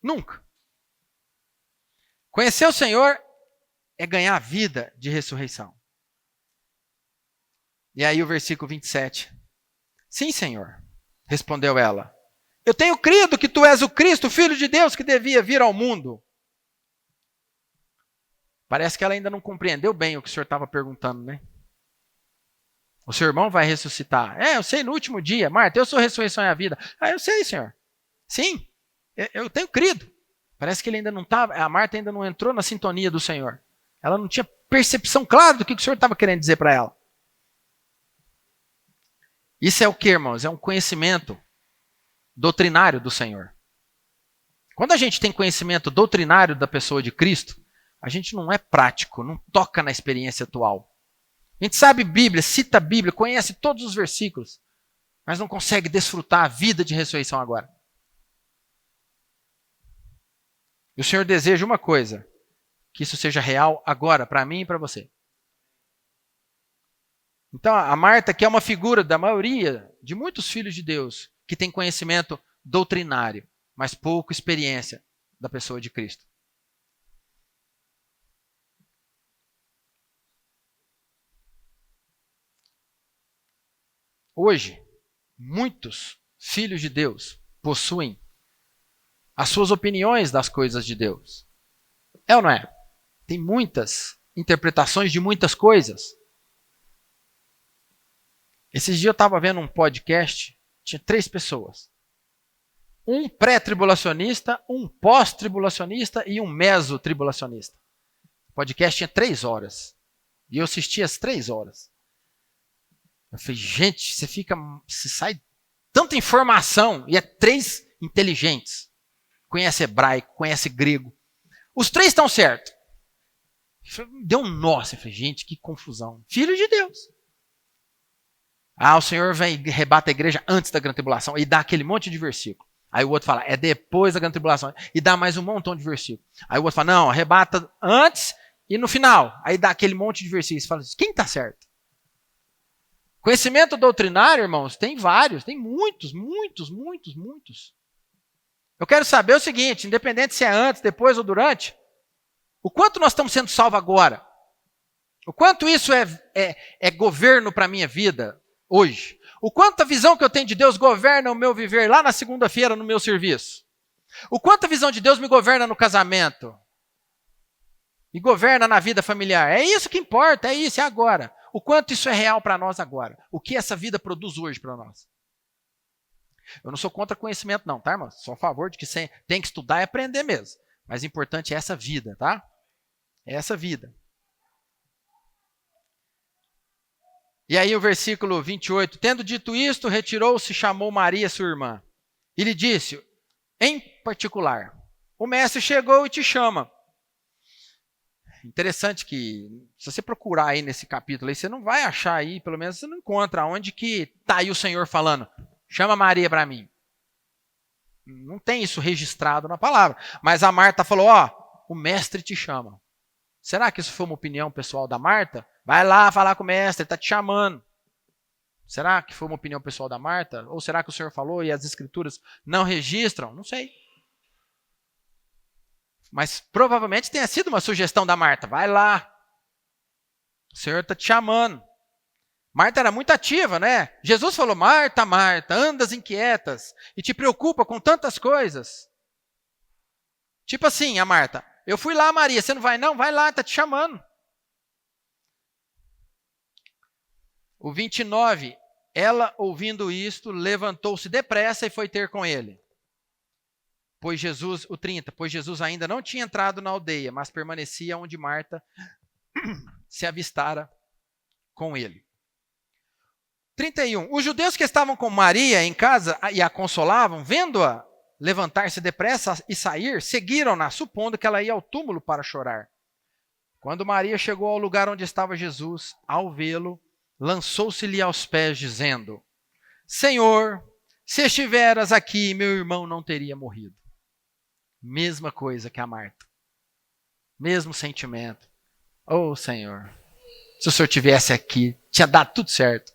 Nunca. Conhecer o Senhor é ganhar a vida de ressurreição. E aí o versículo 27. Sim, Senhor, respondeu ela. Eu tenho crido que tu és o Cristo, o Filho de Deus, que devia vir ao mundo. Parece que ela ainda não compreendeu bem o que o Senhor estava perguntando, né? O seu irmão vai ressuscitar. Eu sei, no último dia. Marta, eu sou a ressurreição e a vida. Eu sei, Senhor. Sim, eu tenho crido. Parece que ele ainda não estava, a Marta ainda não entrou na sintonia do Senhor. Ela não tinha percepção clara do que o Senhor estava querendo dizer para ela. Isso é o que, irmãos? É um conhecimento doutrinário do Senhor. Quando a gente tem conhecimento doutrinário da pessoa de Cristo, a gente não é prático, não toca na experiência atual. A gente sabe Bíblia, cita a Bíblia, conhece todos os versículos, mas não consegue desfrutar a vida de ressurreição agora. E o Senhor deseja uma coisa, que isso seja real agora, para mim e para você. Então, a Marta, que é uma figura da maioria, de muitos filhos de Deus, que tem conhecimento doutrinário, mas pouca experiência da pessoa de Cristo. Hoje, muitos filhos de Deus possuem as suas opiniões das coisas de Deus. É ou não é? Tem muitas interpretações de muitas coisas. Esses dias eu estava vendo um podcast, tinha 3 pessoas. Um pré-tribulacionista, um pós-tribulacionista e um meso-tribulacionista. O podcast tinha 3 horas. E eu assisti as 3 horas. Eu falei, gente, você sai tanta informação e é 3 inteligentes. Conhece hebraico, conhece grego. Os 3 estão certos. Deu um nó. Eu falei, gente, que confusão. Filho de Deus. O Senhor vem e rebata a igreja antes da grande tribulação e dá aquele monte de versículo. Aí o outro fala, é depois da grande tribulação e dá mais um montão de versículo. Aí o outro fala, não, arrebata antes e no final. Aí dá aquele monte de versículos. Você fala, quem está certo? Conhecimento doutrinário, irmãos, tem vários, tem muitos. Eu quero saber o seguinte, independente se é antes, depois ou durante, o quanto nós estamos sendo salvos agora? O quanto isso é governo para a minha vida hoje? O quanto a visão que eu tenho de Deus governa o meu viver lá na segunda-feira no meu serviço? O quanto a visão de Deus me governa no casamento? Me governa na vida familiar? É isso que importa, é isso, é agora. O quanto isso é real para nós agora? O que essa vida produz hoje para nós? Eu não sou contra conhecimento não, tá, irmão? Sou a favor de que você tem que estudar e aprender mesmo. Mas o importante é essa vida, tá? É essa vida. E aí o versículo 28. Tendo dito isto, retirou-se e chamou Maria, sua irmã. E lhe disse, em particular, o mestre chegou e te chama. Interessante que, se você procurar aí nesse capítulo, aí, você não vai achar aí, pelo menos você não encontra onde que está aí o Senhor falando, chama Maria para mim. Não tem isso registrado na palavra. Mas a Marta falou, o mestre te chama. Será que isso foi uma opinião pessoal da Marta? Vai lá falar com o mestre, ele está te chamando. Será que foi uma opinião pessoal da Marta? Ou será que o Senhor falou e as escrituras não registram? Não sei. Mas provavelmente tenha sido uma sugestão da Marta. Vai lá. O Senhor está te chamando. Marta era muito ativa, né? Jesus falou, Marta, Marta, andas inquietas e te preocupa com tantas coisas. Tipo assim, a Marta, eu fui lá, Maria, você não vai não? Vai lá, está te chamando. O 29, ela, ouvindo isto, levantou-se depressa e foi ter com ele. O 30, pois Jesus ainda não tinha entrado na aldeia, mas permanecia onde Marta se avistara com ele. 31, os judeus que estavam com Maria em casa e a consolavam, vendo-a levantar-se depressa e sair, seguiram-na, supondo que ela ia ao túmulo para chorar. Quando Maria chegou ao lugar onde estava Jesus, ao vê-lo, lançou-se-lhe aos pés, dizendo, Senhor, se estiveras aqui, meu irmão não teria morrido. Mesma coisa que a Marta. Mesmo sentimento. Oh, Senhor, se o Senhor tivesse aqui, tinha dado tudo certo.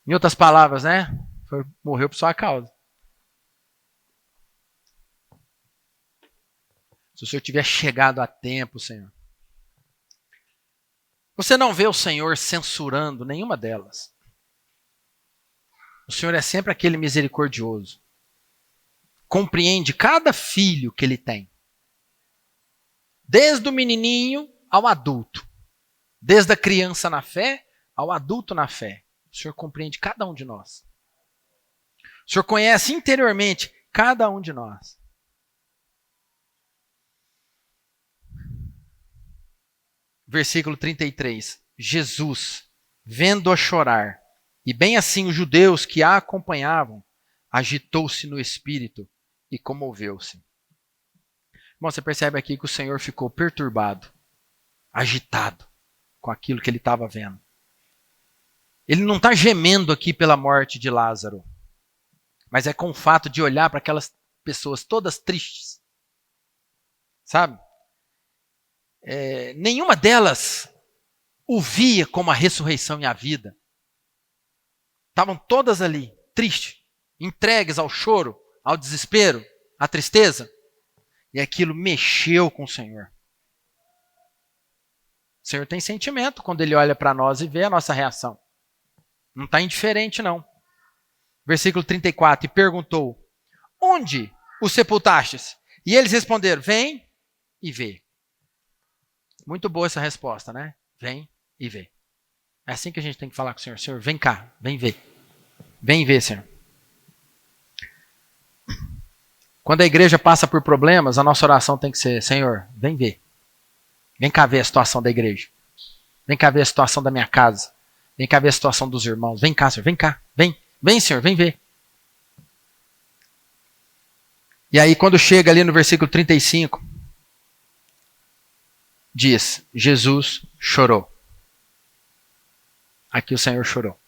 Em outras palavras, né? Morreu por sua causa. Se o Senhor tivesse chegado a tempo, Senhor. Você não vê o Senhor censurando nenhuma delas. O Senhor é sempre aquele misericordioso. Compreende cada filho que ele tem. Desde o menininho ao adulto. Desde a criança na fé ao adulto na fé. O Senhor compreende cada um de nós. O Senhor conhece interiormente cada um de nós. Versículo 33. Jesus, vendo-a chorar, e bem assim os judeus que a acompanhavam, agitou-se no espírito e comoveu-se. Bom, você percebe aqui que o Senhor ficou perturbado, agitado com aquilo que ele estava vendo. Ele não está gemendo aqui pela morte de Lázaro, mas é com o fato de olhar para aquelas pessoas todas tristes. Sabe? Nenhuma delas o via como a ressurreição e a vida. Estavam todas ali, tristes, entregues ao choro, ao desespero, à tristeza. E aquilo mexeu com o Senhor. O Senhor tem sentimento quando ele olha para nós e vê a nossa reação. Não está indiferente, não. Versículo 34, e perguntou, onde o sepultastes? E eles responderam, vem e vê. Muito boa essa resposta, né? Vem e vê. É assim que a gente tem que falar com o Senhor. Senhor, vem cá, vem ver. Vem ver, Senhor. Quando a igreja passa por problemas, a nossa oração tem que ser, Senhor, vem ver. Vem cá ver a situação da igreja. Vem cá ver a situação da minha casa. Vem cá ver a situação dos irmãos. Vem cá, Senhor, vem cá. Vem, vem, Senhor, vem ver. E aí, quando chega ali no versículo 35, diz, Jesus chorou. Aqui o Senhor chorou.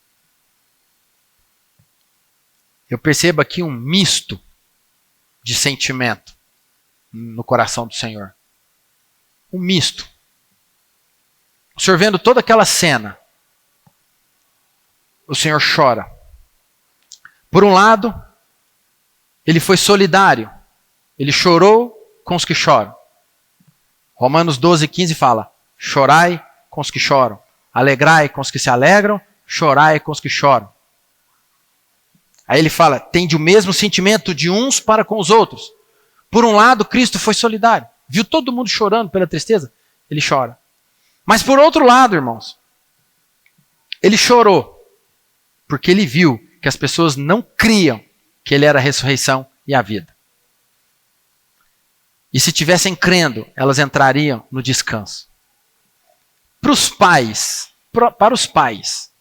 Eu percebo aqui um misto de sentimento no coração do Senhor. Um misto. O Senhor vendo toda aquela cena, o Senhor chora. Por um lado, ele foi solidário. Ele chorou com os que choram. Romanos 12:15 fala, chorai com os que choram, alegrai com os que se alegram, chorai com os que choram. Aí ele fala, tende o mesmo sentimento de uns para com os outros. Por um lado, Cristo foi solidário. Viu todo mundo chorando pela tristeza? Ele chora. Mas por outro lado, irmãos, ele chorou porque ele viu que as pessoas não criam que ele era a ressurreição e a vida. E se tivessem crendo, elas entrariam no descanso. Para os pais,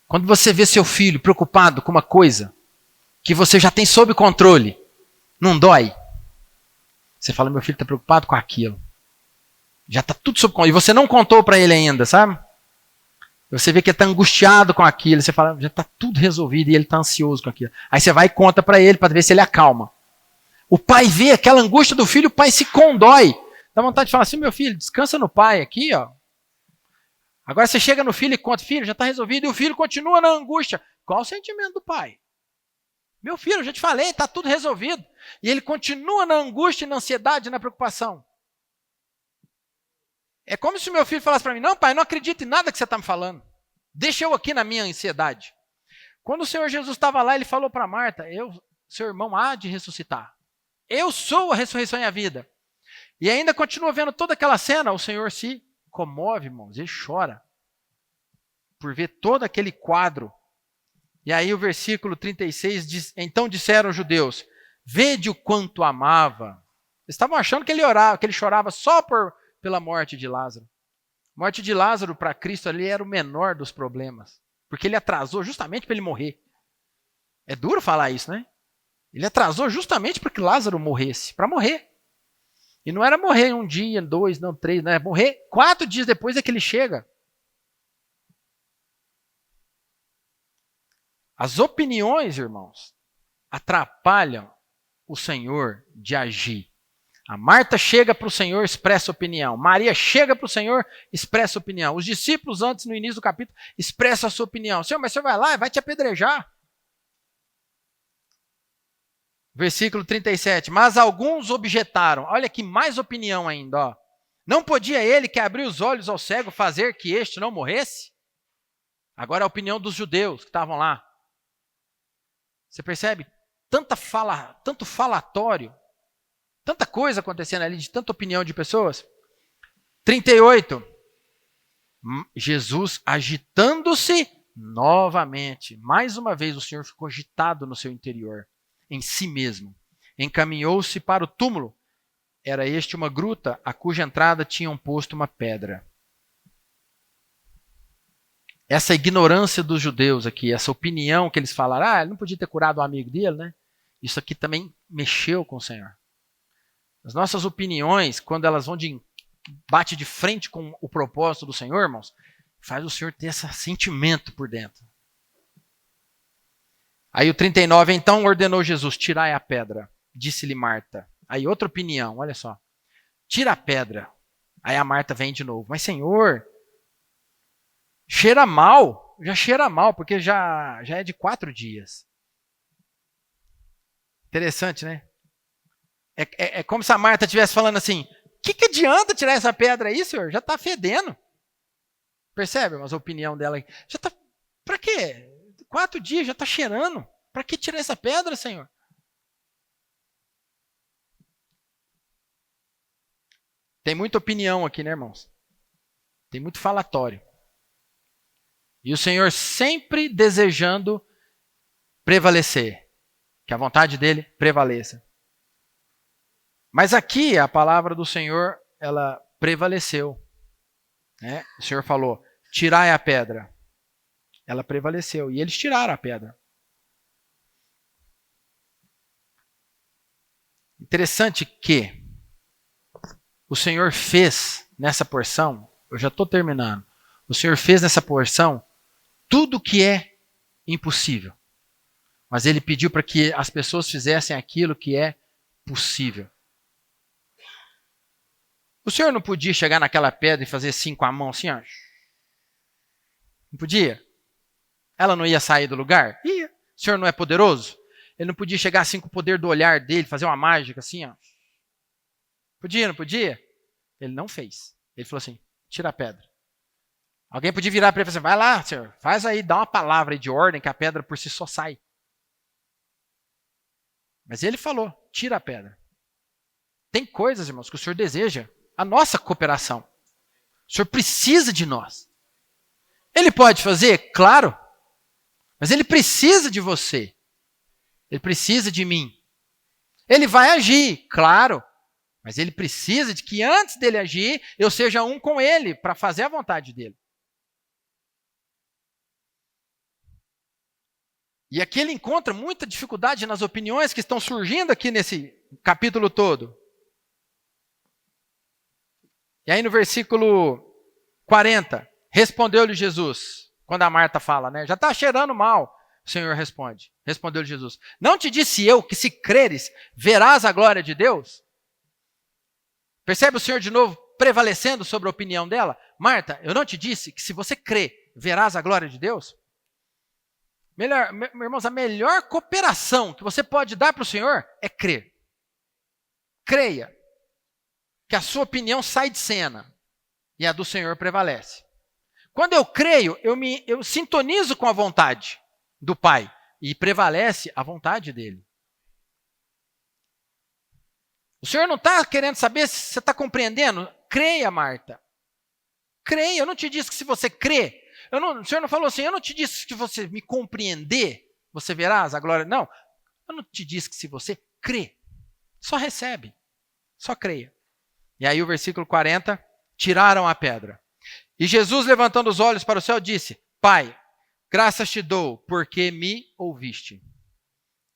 quando você vê seu filho preocupado com uma coisa que você já tem sob controle, não dói? Você fala, meu filho está preocupado com aquilo. Já está tudo sob controle. E você não contou para ele ainda, sabe? Você vê que ele está angustiado com aquilo. Você fala, já está tudo resolvido e ele está ansioso com aquilo. Aí você vai e conta para ele para ver se ele acalma. O pai vê aquela angústia do filho, o pai se condói. Dá vontade de falar assim, meu filho, descansa no pai aqui, ó. Agora você chega no filho e conta, filho, já está resolvido, e o filho continua na angústia. Qual o sentimento do pai? Meu filho, eu já te falei, está tudo resolvido. E ele continua na angústia, na ansiedade, na preocupação. É como se o meu filho falasse para mim, não, pai, não acredito em nada que você está me falando. Deixa eu aqui na minha ansiedade. Quando o Senhor Jesus estava lá, ele falou para Marta, seu irmão há de ressuscitar. Eu sou a ressurreição e a vida. E ainda continua vendo toda aquela cena, o Senhor se comove, irmãos, ele chora por ver todo aquele quadro. E aí o versículo 36 diz, então disseram os judeus, vede o quanto amava. Eles estavam achando que ele orava, que ele chorava só pela morte de Lázaro. A morte de Lázaro para Cristo ali era o menor dos problemas, porque ele atrasou justamente para ele morrer. É duro falar isso, né? Ele atrasou justamente para que Lázaro morresse, para morrer. E não era morrer um dia, 2, não 3, não é morrer 4 dias depois é que ele chega. As opiniões, irmãos, atrapalham o Senhor de agir. A Marta chega para o Senhor, expressa opinião. Maria chega para o Senhor, expressa opinião. Os discípulos, antes, no início do capítulo, expressam a sua opinião. Senhor, mas você vai lá e vai te apedrejar. Versículo 37. Mas alguns objetaram. Olha que mais opinião ainda. Ó. Não podia ele que abriu os olhos ao cego fazer que este não morresse? Agora a opinião dos judeus que estavam lá. Você percebe? Tanto falatório. Tanta coisa acontecendo ali, de tanta opinião de pessoas. 38. Jesus agitando-se novamente. Mais uma vez o Senhor ficou agitado no seu interior, em si mesmo. Encaminhou-se para o túmulo. Era este uma gruta, a cuja entrada tinham posto uma pedra. Essa ignorância dos judeus aqui, essa opinião que eles falaram, ele não podia ter curado o amigo dele, né? Isso aqui também mexeu com o Senhor. As nossas opiniões, quando elas bate de frente com o propósito do Senhor, irmãos, faz o Senhor ter esse sentimento por dentro. Aí o 39, então ordenou Jesus, tirai a pedra, disse-lhe Marta. Aí outra opinião, olha só, tira a pedra. Aí a Marta vem de novo, mas Senhor, cheira mal, já cheira mal, porque já é de 4 dias. Interessante, né? É como se a Marta estivesse falando assim, o que adianta tirar essa pedra aí, Senhor? Já está fedendo. Percebe? Mas a opinião dela já está, para quê? 4 dias, já está cheirando. Para que tirar essa pedra, Senhor? Tem muita opinião aqui, né, irmãos? Tem muito falatório. E o Senhor sempre desejando prevalecer. Que a vontade dele prevaleça. Mas aqui a palavra do Senhor, ela prevaleceu. Né? O Senhor falou, tirai a pedra. Ela prevaleceu. E eles tiraram a pedra. Interessante que o Senhor fez nessa porção, eu já estou terminando, o Senhor fez nessa porção tudo que é impossível. Mas Ele pediu para que as pessoas fizessem aquilo que é possível. O Senhor não podia chegar naquela pedra e fazer assim com a mão, assim, ó. Não podia? Ela não ia sair do lugar? Ia. O Senhor não é poderoso? Ele não podia chegar assim com o poder do olhar dele, fazer uma mágica assim, ó. Podia, não podia? Ele não fez. Ele falou assim, tira a pedra. Alguém podia virar para ele e falar assim, vai lá, Senhor, faz aí, dá uma palavra aí de ordem que a pedra por si só sai. Mas ele falou, tira a pedra. Tem coisas, irmãos, que o Senhor deseja a nossa cooperação. O Senhor precisa de nós. Ele pode fazer? Claro. Mas Ele precisa de você. Ele precisa de mim. Ele vai agir? Claro. Mas Ele precisa de que antes dele agir, eu seja um com Ele, para fazer a vontade dEle. E aqui ele encontra muita dificuldade nas opiniões que estão surgindo aqui nesse capítulo todo. E aí no versículo 40, respondeu-lhe Jesus, quando a Marta fala, né? Já está cheirando mal, o Senhor responde. Respondeu-lhe Jesus, não te disse eu que se creres, verás a glória de Deus? Percebe o Senhor de novo prevalecendo sobre a opinião dela? Marta, eu não te disse que se você crê, verás a glória de Deus? Meus irmãos, a melhor cooperação que você pode dar para o Senhor é crer. Creia que a sua opinião sai de cena e a do Senhor prevalece. Quando eu creio, eu sintonizo com a vontade do Pai e prevalece a vontade dele. O Senhor não está querendo saber se você está compreendendo? Creia, Marta. Creia. Eu não te disse que se você crê, o Senhor não falou assim, eu não te disse que se você me compreender, você verás a glória. Não, eu não te disse que se você crê, só recebe, só creia. E aí o versículo 40, tiraram a pedra. E Jesus, levantando os olhos para o céu, disse, Pai, graças te dou, porque me ouviste.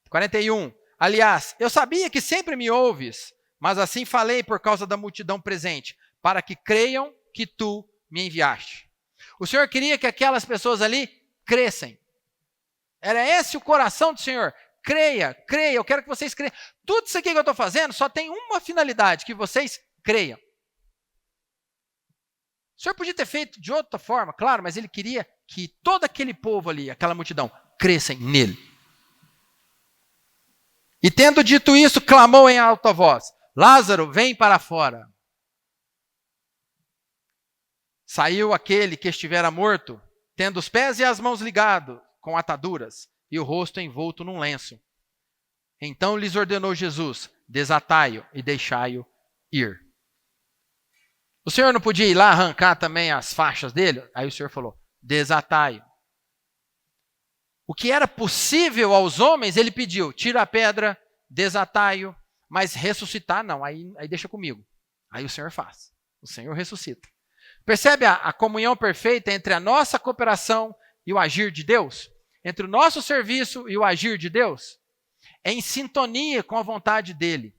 41, aliás, eu sabia que sempre me ouves, mas assim falei por causa da multidão presente, para que creiam que tu me enviaste. O Senhor queria que aquelas pessoas ali crescem. Era esse o coração do Senhor. Creia, creia, eu quero que vocês creiam. Tudo isso aqui que eu estou fazendo só tem uma finalidade, que vocês creiam. O Senhor podia ter feito de outra forma, claro, mas ele queria que todo aquele povo ali, aquela multidão, crescem nele. E tendo dito isso, clamou em alta voz, Lázaro, vem para fora. Saiu aquele que estivera morto, tendo os pés e as mãos ligados com ataduras, e o rosto envolto num lenço. Então lhes ordenou Jesus, desatai-o e deixai-o ir. O Senhor não podia ir lá arrancar também as faixas dele? Aí o Senhor falou, desatai-o. O que era possível aos homens, ele pediu, tira a pedra, desatai-o, mas ressuscitar não, aí deixa comigo. Aí o Senhor faz, o Senhor ressuscita. Percebe a comunhão perfeita entre a nossa cooperação e o agir de Deus? Entre o nosso serviço e o agir de Deus? É em sintonia com a vontade dele.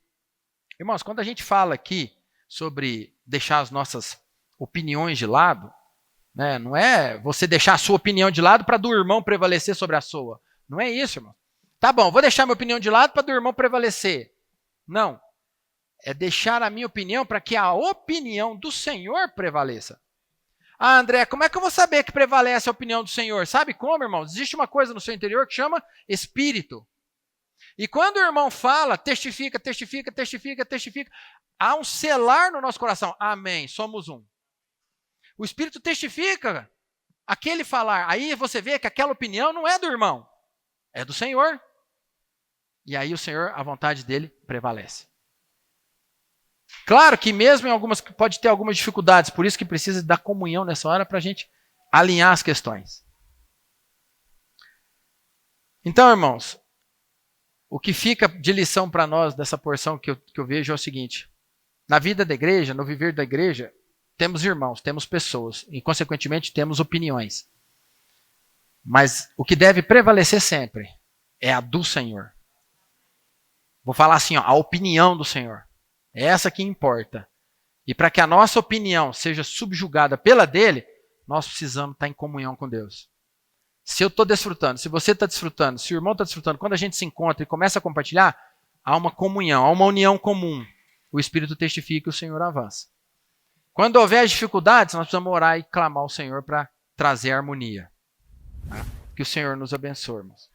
Irmãos, quando a gente fala aqui sobre deixar as nossas opiniões de lado, né, não é você deixar a sua opinião de lado para do irmão prevalecer sobre a sua. Não é isso, irmão. Tá bom, vou deixar minha opinião de lado para do irmão prevalecer. Não. É deixar a minha opinião para que a opinião do Senhor prevaleça. Ah, André, como é que eu vou saber que prevalece a opinião do Senhor? Sabe como, irmãos? Existe uma coisa no seu interior que chama Espírito. E quando o irmão fala, testifica, testifica, testifica, testifica, há um selar no nosso coração. Amém, somos um. O Espírito testifica aquele falar. Aí você vê que aquela opinião não é do irmão, é do Senhor. E aí o Senhor, a vontade dele prevalece. Claro que mesmo em algumas, pode ter algumas dificuldades, por isso que precisa da comunhão nessa hora para a gente alinhar as questões. Então, irmãos, o que fica de lição para nós dessa porção que eu vejo é o seguinte. Na vida da igreja, no viver da igreja, temos irmãos, temos pessoas e, consequentemente, temos opiniões. Mas o que deve prevalecer sempre é a do Senhor. Vou falar assim, ó, a opinião do Senhor. É essa que importa. E para que a nossa opinião seja subjugada pela dele, nós precisamos estar em comunhão com Deus. Se eu estou desfrutando, se você está desfrutando, se o irmão está desfrutando, quando a gente se encontra e começa a compartilhar, há uma comunhão, há uma união comum. O Espírito testifica e o Senhor avança. Quando houver as dificuldades, nós precisamos orar e clamar ao Senhor para trazer harmonia. Tá? Que o Senhor nos abençoe, irmãos.